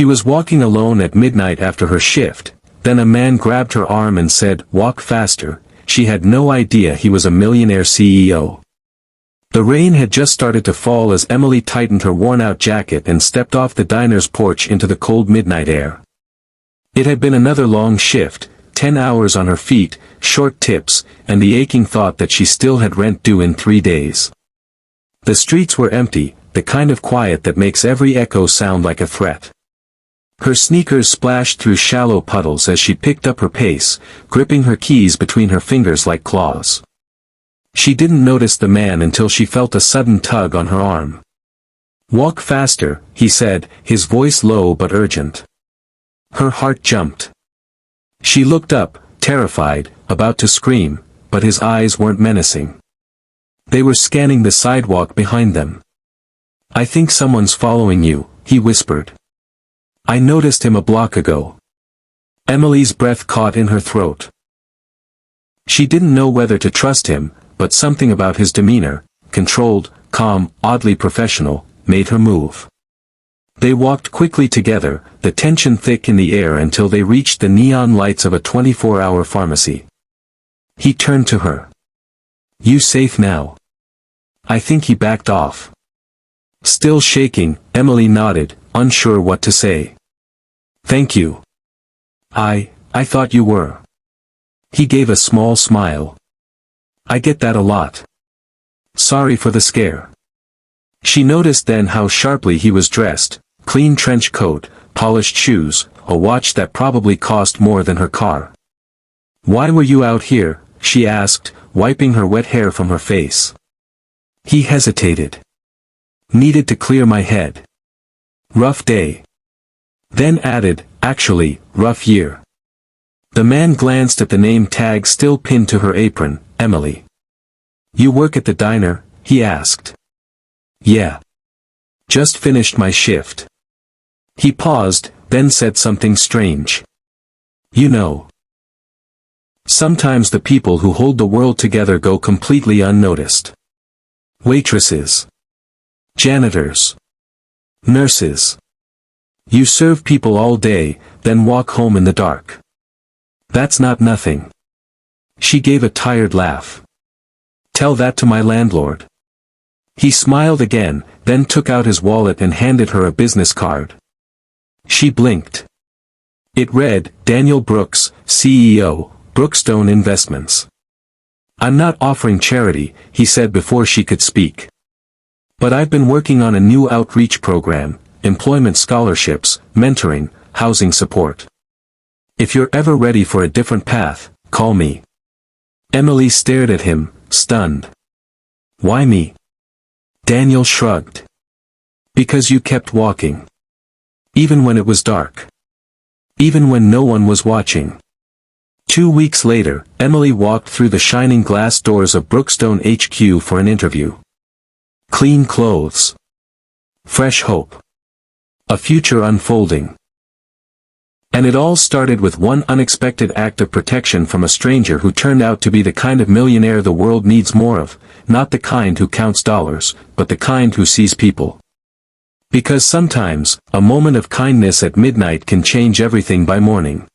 She was walking alone at midnight after her shift, then a man grabbed her arm and said, "Walk faster." She had no idea he was a millionaire CEO. The rain had just started to fall as Emily tightened her worn-out jacket and stepped off the diner's porch into the cold midnight air. It had been another long shift, 10 hours on her feet, short tips, and the aching thought that she still had rent due in 3 days. The streets were empty, the kind of quiet that makes every echo sound like a threat. Her sneakers splashed through shallow puddles as she picked up her pace, gripping her keys between her fingers like claws. She didn't notice the man until she felt a sudden tug on her arm. "Walk faster," he said, his voice low but urgent. Her heart jumped. She looked up, terrified, about to scream, but his eyes weren't menacing. They were scanning the sidewalk behind them. "I think someone's following you," he whispered. "I noticed him a block ago." Emily's breath caught in her throat. She didn't know whether to trust him, but something about his demeanor, controlled, calm, oddly professional, made her move. They walked quickly together, the tension thick in the air until they reached the neon lights of a 24-hour pharmacy. He turned to her. "You safe now?" I think he backed off. Still shaking, Emily nodded, unsure what to say. "Thank you. I thought you were." He gave a small smile. "I get that a lot. Sorry for the scare." She noticed then how sharply he was dressed, clean trench coat, polished shoes, a watch that probably cost more than her car. "Why were you out here?" she asked, wiping her wet hair from her face. He hesitated. "Needed to clear my head. Rough day." Then added, "Actually, rough year." The man glanced at the name tag still pinned to her apron, Emily. "You work at the diner?" he asked. "Yeah. Just finished my shift." He paused, then said something strange. "You know, sometimes the people who hold the world together go completely unnoticed. Waitresses. Janitors. Nurses. You serve people all day, then walk home in the dark. That's not nothing." She gave a tired laugh. "Tell that to my landlord." He smiled again, then took out his wallet and handed her a business card. She blinked. It read, "Daniel Brooks, CEO, Brookstone Investments." "I'm not offering charity," he said before she could speak. "But I've been working on a new outreach program, employment scholarships, mentoring, housing support. If you're ever ready for a different path, call me." Emily stared at him, stunned. "Why me?" Daniel shrugged. "Because you kept walking. Even when it was dark. Even when no one was watching." 2 weeks later, Emily walked through the shining glass doors of Brookstone HQ for an interview. Clean clothes. Fresh hope. A future unfolding. And it all started with one unexpected act of protection from a stranger who turned out to be the kind of millionaire the world needs more of, not the kind who counts dollars, but the kind who sees people. Because sometimes, a moment of kindness at midnight can change everything by morning.